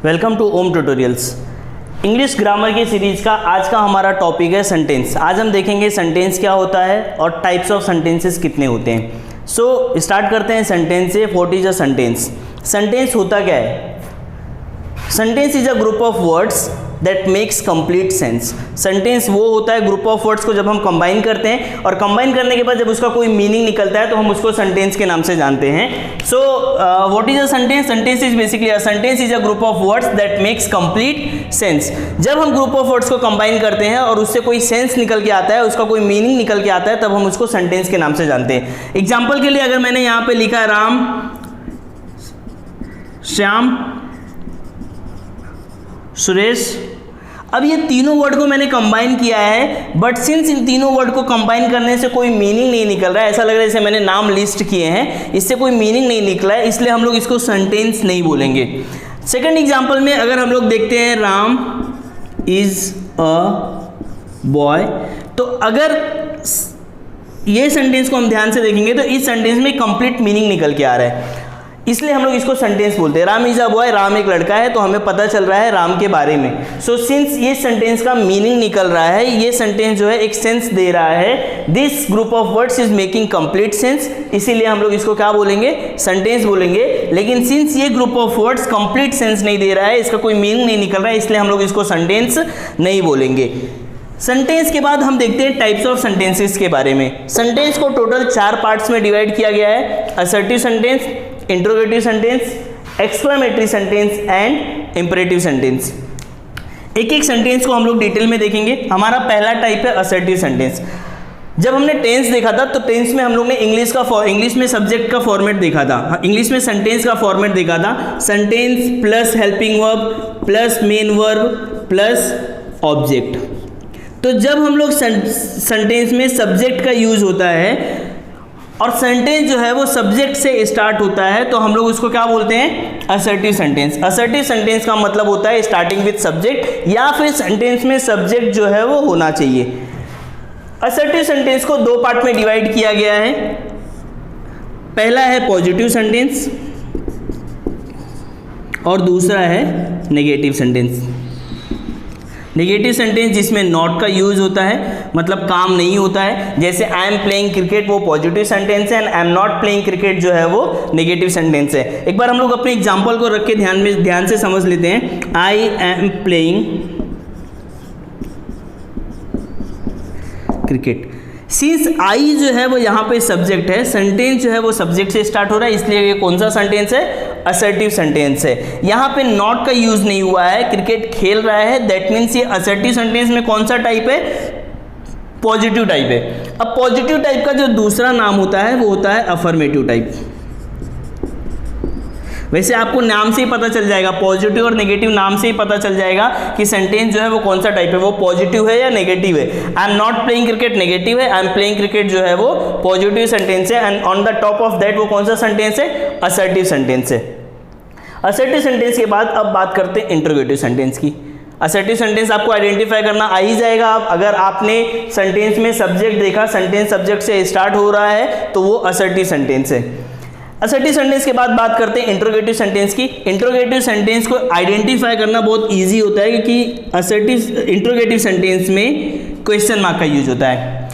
Welcome to Om tutorials. English grammar की series का आज का हमारा टॉपिक है सेंटेंस। आज हम देखेंगे सेंटेंस क्या होता है और टाइप्स ऑफ सेंटेंसेस कितने होते हैं। सो स्टार्ट करते हैं सेंटेंस से। What is a sentence? Sentence होता क्या है? Sentence is a group of words that makes complete sense. Sentence वो होता है ग्रुप ऑफ वर्ड्स को जब हम कंबाइन करते हैं और कंबाइन करने के बाद जब उसका कोई मीनिंग निकलता है तो हम उसको सेंटेंस के नाम से जानते हैं। So what is a sentence? Sentence is basically a sentence is a group of words that makes complete sense. जब हम ग्रुप ऑफ वर्ड्स को कंबाइन करते हैं और उससे कोई सेंस निकल के आता है, उसका कोई मीनिंग निकल के आता है, तब हम उसको सेंटेंस के नाम से जानते हैं। एग्जाम्पल के लिए अगर मैंने यहाँ पे लिखा राम, श्याम, सुरेश, अब ये तीनों वर्ड को मैंने कंबाइन किया है, बट सिंस इन तीनों वर्ड को कंबाइन करने से कोई मीनिंग नहीं निकल रहा है, ऐसा लग रहा है जैसे मैंने नाम लिस्ट किए हैं, इससे कोई मीनिंग नहीं निकला है, इसलिए हम लोग इसको सेंटेंस नहीं बोलेंगे। सेकंड एग्जांपल में अगर हम लोग देखते हैं राम इज अ बॉय, तो अगर ये सेंटेंस को हम ध्यान से देखेंगे तो इस सेंटेंस में कंप्लीट मीनिंग निकल के आ रहा है, इसलिए हम लोग इसको सेंटेंस बोलते हैं। Ram is a boy, Ram एक लड़का है, तो हमें पता चल रहा है राम के बारे में। सो सिंस ये सेंटेंस का मीनिंग निकल रहा है, ये सेंटेंस जो है एक सेंस दे रहा है, this group of words is making complete sense, इसीलिए हम लोग इसको क्या बोलेंगे? सेंटेंस बोलेंगे। लेकिन सिंस ये group of words complete sense नहीं दे रहा है, इसका कोई मीनिंग नहीं निकल रहा है, इसलिए हम लोग इसको सेंटेंस नहीं बोलेंगे। सेंटेंस के बाद हम देखते हैं टाइप्स ऑफ सेंटेंसेस के बारे में। सेंटेंस को टोटल 4 पार्ट्स में डिवाइड किया गया है: assertive sentence, interrogative sentence, exclamatory sentence and imperative sentence. एक एक सेंटेंस को हम लोग डिटेल में देखेंगे। हमारा पहला टाइप है असर्टिव सेंटेंस। जब हमने टेंस देखा था तो टेंस में हम लोग ने इंग्लिश में सब्जेक्ट का फॉर्मेट देखा था, इंग्लिश में सेंटेंस का फॉर्मेट देखा था। Sentence plus helping verb plus main verb plus object. तो जब हम लोग सेंटेंस में सब्जेक्ट का यूज होता है और सेंटेंस जो है वो सब्जेक्ट से स्टार्ट होता है, तो हम लोग उसको क्या बोलते हैं? Assertive sentence. असर्टिव सेंटेंस का मतलब होता है स्टार्टिंग विद सब्जेक्ट, या फिर सेंटेंस में सब्जेक्ट जो है वो होना चाहिए। असर्टिव सेंटेंस को 2 पार्ट में डिवाइड किया गया है। पहला है पॉजिटिव सेंटेंस और दूसरा है नेगेटिव सेंटेंस। नेगेटिव सेंटेंस जिसमें नॉट का यूज होता है, मतलब काम नहीं होता है, जैसे आई एम प्लेइंग क्रिकेट वो पॉजिटिव सेंटेंस है, and I am not playing cricket जो है वो नेगेटिव सेंटेंस है। एक बार हम लोग अपने एग्जांपल को रख के ध्यान से समझ लेते हैं। I am playing cricket. Since I जो है वो यहाँ पे सब्जेक्ट है, सेंटेंस जो है वो सब्जेक्ट से स्टार्ट हो रहा है, इसलिए ये कौन सा सेंटेंस है? असर्टिव सेंटेंस है। यहाँ पे नॉट का यूज नहीं हुआ है, क्रिकेट खेल रहा है, दैट मीन्स ये असर्टिव सेंटेंस में कौन सा टाइप है? पॉजिटिव टाइप है। अब पॉजिटिव टाइप का जो दूसरा नाम होता है वो होता है अफर्मेटिव टाइप। वैसे आपको नाम से ही पता चल जाएगा, पॉजिटिव और नेगेटिव नाम से ही पता चल जाएगा कि सेंटेंस जो है वो कौन सा टाइप है, वो पॉजिटिव है या नेगेटिव है। I am not playing cricket negative है, आई एम प्लेइंग क्रिकेट जो है वो पॉजिटिव सेंटेंस है, and on the top of that वो कौन सा सेंटेंस है? असर्टिव सेंटेंस है। असर्टिव सेंटेंस के बाद अब बात करते हैं इंट्रोगेटिव सेंटेंस की। असर्टिव सेंटेंस आपको आइडेंटिफाई करना आ ही जाएगा। आप अगर आपने सेंटेंस में सब्जेक्ट देखा, सेंटेंस सब्जेक्ट से स्टार्ट हो रहा है, तो वो असर्टिव सेंटेंस है। असर्टिव सेंटेंस के बाद बात करते हैं इंट्रोगेटिव सेंटेंस की। इंट्रोगेटिव सेंटेंस को आइडेंटिफाई करना बहुत इजी होता है, क्योंकि इंट्रोगेटिव सेंटेंस में क्वेश्चन मार्क का यूज होता है।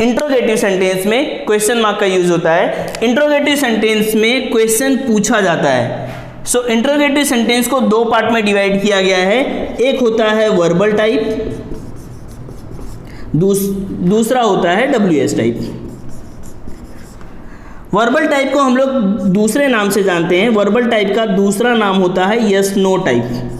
इंट्रोगेटिव सेंटेंस में क्वेश्चन मार्क का यूज होता है। इंट्रोगेटिव सेंटेंस में क्वेश्चन पूछा जाता है। सो इंट्रोगेटिव सेंटेंस को 2 पार्ट में डिवाइड किया गया है। एक होता है वर्बल टाइप, दूसरा होता है WS टाइप। वर्बल टाइप को हम लोग दूसरे नाम से जानते हैं। वर्बल टाइप का दूसरा नाम होता है yes no type.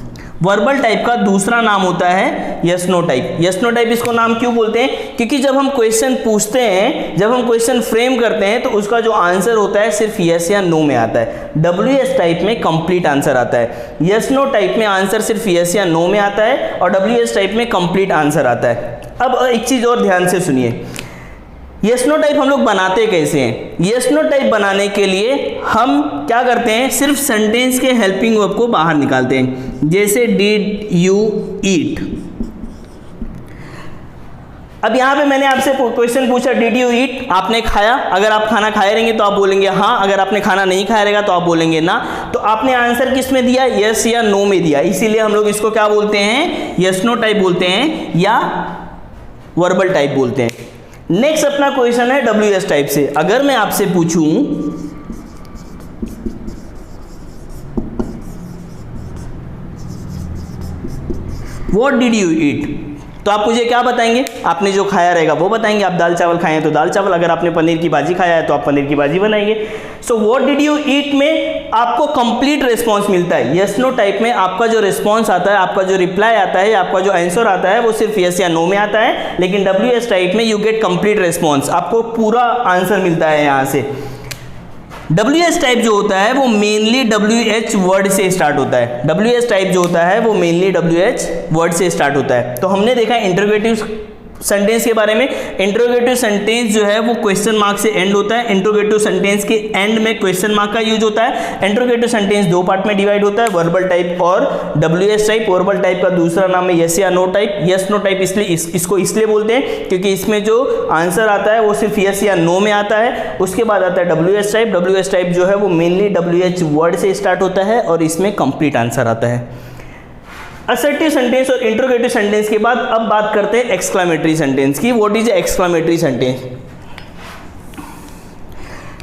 Verbal type का दूसरा नाम होता है yes no type. Yes no type इसको नाम क्यों बोलते हैं? क्योंकि जब हम क्वेश्चन पूछते हैं, जब हम क्वेश्चन फ्रेम करते हैं, तो उसका जो आंसर होता है सिर्फ यस या नो में आता है। WS टाइप में कंप्लीट आंसर आता है। यस नो टाइप में आंसर सिर्फ यस या नो में आता है, और WS टाइप में कंप्लीट आंसर आता है। अब एक चीज़ और ध्यान से सुनिए, यस नो टाइप हम लोग बनाते कैसे हैं? यस नो टाइप बनाने के लिए हम क्या करते हैं? सिर्फ सेंटेंस के हेल्पिंग वर्ब को बाहर निकालते हैं, जैसे डिड यू ईट। अब यहाँ पे मैंने आपसे क्वेश्चन पूछा डिड यू ईट, आपने खाया। अगर आप खाना खाए रहेंगे तो आप बोलेंगे हाँ, अगर आपने खाना नहीं खाया रहेगा तो आप बोलेंगे ना। तो आपने आंसर किस में दिया, यस या नो में दिया, इसीलिए हम लोग इसको क्या बोलते हैं, यस नो टाइप बोलते हैं या वर्बल टाइप बोलते हैं। नेक्स्ट अपना क्वेश्चन है WS टाइप से। अगर मैं आपसे पूछूं व्हाट डिड यू ईट, तो आप मुझे क्या बताएंगे, आपने जो खाया रहेगा वो बताएंगे। आप दाल चावल खाए हैं तो दाल चावल, अगर आपने पनीर की भाजी खाया है तो आप पनीर की भाजी बनाएंगे। So what did you eat में आपको कंप्लीट रिस्पॉन्स मिलता है। यस नो टाइप में आपका जो रिस्पॉन्स आता है, आपका जो रिप्लाई आता है, आपका जो आंसर आता है वो सिर्फ यस या नो में आता है, लेकिन WS टाइप में यू गेट कंप्लीट रिस्पॉन्स, आपको पूरा आंसर मिलता है यहाँ से। WS टाइप जो होता है वो मेनली WH वर्ड से स्टार्ट होता है। WS टाइप जो होता है वो मेनली WH वर्ड से स्टार्ट होता है। तो हमने देखा इंटरोगेटिव सेंटेंस के बारे में। इंटरोगेटिव सेंटेंस जो है वो क्वेश्चन मार्क से एंड होता है। इंटरोगेटिव सेंटेंस के एंड में क्वेश्चन मार्क का यूज होता है। इंटरोगेटिव सेंटेंस दो पार्ट में डिवाइड होता है, वर्बल टाइप और WS टाइप। वर्बल टाइप का दूसरा नाम है यस या no type. Yes no type इसलिए इसको इसलिए बोलते हैं क्योंकि इसमें जो आंसर आता है वो सिर्फ यस या नो में आता है। उसके बाद आता है WS टाइप। WS टाइप जो है वो मेनली WH वर्ड से स्टार्ट होता है और इसमें कंप्लीट आंसर आता है। असर्टिव सेंटेंस और इंटरोगेटिव सेंटेंस के बाद अब बात करते हैं एक्सक्लेमेटरी सेंटेंस की। What is exclamatory sentence?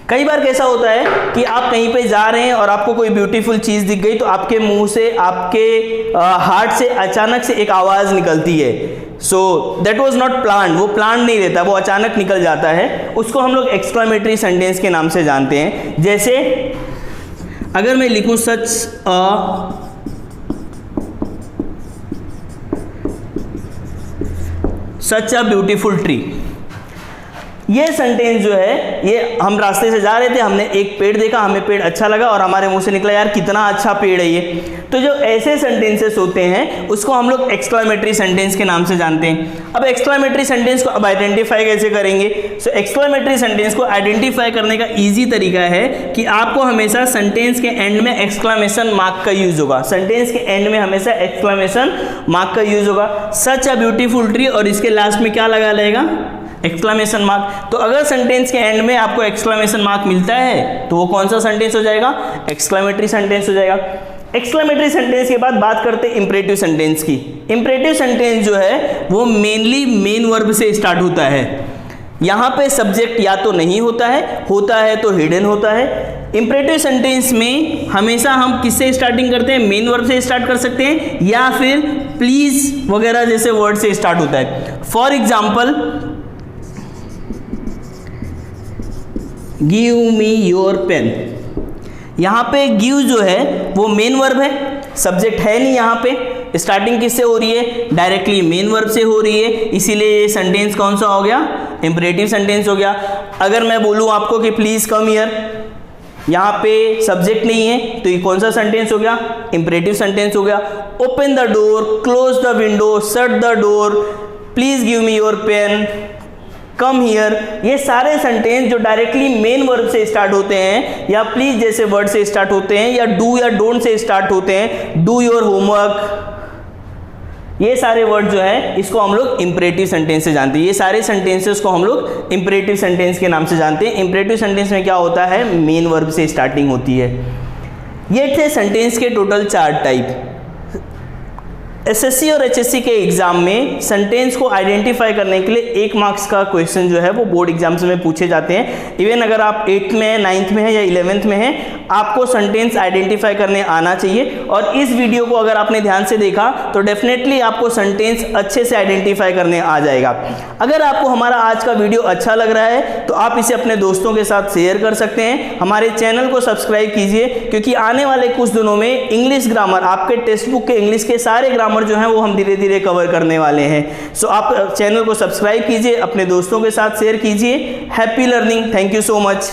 कई बार कैसा होता है कि आप कहीं पे जा रहे हैं और आपको कोई ब्यूटीफुल चीज दिख गई तो आपके मुंह से, आपके हार्ट से अचानक से एक आवाज निकलती है। So that was not plan, वो प्लान नहीं रहता, वो अचानक निकल जाता है। उसको हम लोग एक्सक्लेमेटरी सेंटेंस के नाम से जानते हैं। जैसे अगर मैं लिखूं सच अ ब्यूटीफुल ट्री, ये सेंटेंस जो है ये हम रास्ते से जा रहे थे, हमने एक पेड़ देखा, हमें पेड़ अच्छा लगा और हमारे मुंह से निकला यार कितना अच्छा पेड़ है ये। तो जो ऐसे सेंटेंसेस होते हैं उसको हम लोग एक्सक्लेमेटरी सेंटेंस के नाम से जानते हैं। अब एक्सक्लेमेटरी सेंटेंस को अब आइडेंटिफाई कैसे करेंगे? सो एक्सक्लेमेटरी सेंटेंस को आइडेंटिफाई करने का ईजी तरीका है कि आपको हमेशा सेंटेंस के एंड में एक्सक्लेमेशन मार्क का यूज होगा। सेंटेंस के एंड में हमेशा एक्सक्लेमेशन मार्क का यूज होगा। सच अ ब्यूटीफुल ट्री और इसके लास्ट में क्या लगा रहेगा? Exclamation mark. तो अगर सेंटेंस के एंड में आपको एक्सक्लेमेशन मार्क मिलता है तो वो कौन सा सेंटेंस हो जाएगा? एक्सक्लेमेटरी सेंटेंस हो जाएगा। एक्सक्लेमेटरी सेंटेंस के बाद बात करते हैं इंपरेटिव सेंटेंस की। इंपरेटिव सेंटेंस जो है वो मेनली मेन वर्ब से स्टार्ट होता है। यहाँ पे सब्जेक्ट या तो नहीं होता है तो हिडन होता है। इंपरेटिव सेंटेंस में हमेशा हम किससे स्टार्टिंग करते हैं? मेन वर्ब से स्टार्ट कर सकते हैं या फिर प्लीज वगैरह जैसे वर्ड से स्टार्ट होता है। For example, give me your pen, यहाँ पे गिव जो है वो मेन वर्ब है, सब्जेक्ट है नहीं। यहाँ पे स्टार्टिंग किससे हो रही है? डायरेक्टली मेन वर्ब से हो रही है, इसीलिए ये सेंटेंस कौन सा हो गया? इंपरेटिव सेंटेंस हो गया। अगर मैं बोलूँ आपको कि प्लीज कम हियर, यहाँ पे सब्जेक्ट नहीं है तो ये कौन सा सेंटेंस हो गया? इंपरेटिव सेंटेंस हो गया। Open the door, close the window, shut the door, please give me your pen, come here, ये सारे सेंटेंस जो डायरेक्टली मेन वर्ब से स्टार्ट होते हैं या प्लीज जैसे वर्ड से स्टार्ट होते हैं या डू या डोंट से स्टार्ट होते हैं, डू योर होमवर्क, ये सारे वर्ड जो है इसको हम लोग इंपरेटिव सेंटेंस से जानते हैं। ये सारे सेंटेंसेस को हम लोग इंपरेटिव सेंटेंस के नाम से जानते हैं। इंपरेटिव सेंटेंस में क्या होता है? मेन वर्ब से स्टार्टिंग होती है। ये थे सेंटेंस के टोटल 4 टाइप। SSC और HSC के एग्जाम में सेंटेंस को आइडेंटिफाई करने के लिए 1 मार्क्स का क्वेश्चन जो है वो बोर्ड एग्जाम्स में पूछे जाते हैं। इवन अगर आप 8th में है, 9th में है या 11th में है, आपको सेंटेंस आइडेंटिफाई करने आना चाहिए। और इस वीडियो को अगर आपने ध्यान से देखा तो डेफिनेटली आपको सेंटेंस अच्छे से आइडेंटिफाई करने आ जाएगा। अगर आपको हमारा आज का वीडियो अच्छा लग रहा है तो आप इसे अपने दोस्तों के साथ शेयर कर सकते हैं। हमारे चैनल को सब्सक्राइब कीजिए क्योंकि आने वाले कुछ दिनों में इंग्लिश ग्रामर, आपके टेक्स्ट बुक के इंग्लिश के सारे ग्रामर जो है वो हम धीरे धीरे कवर करने वाले हैं। सो आप चैनल को सब्सक्राइब कीजिए, अपने दोस्तों के साथ शेयर कीजिए। Happy learning. Thank you so much.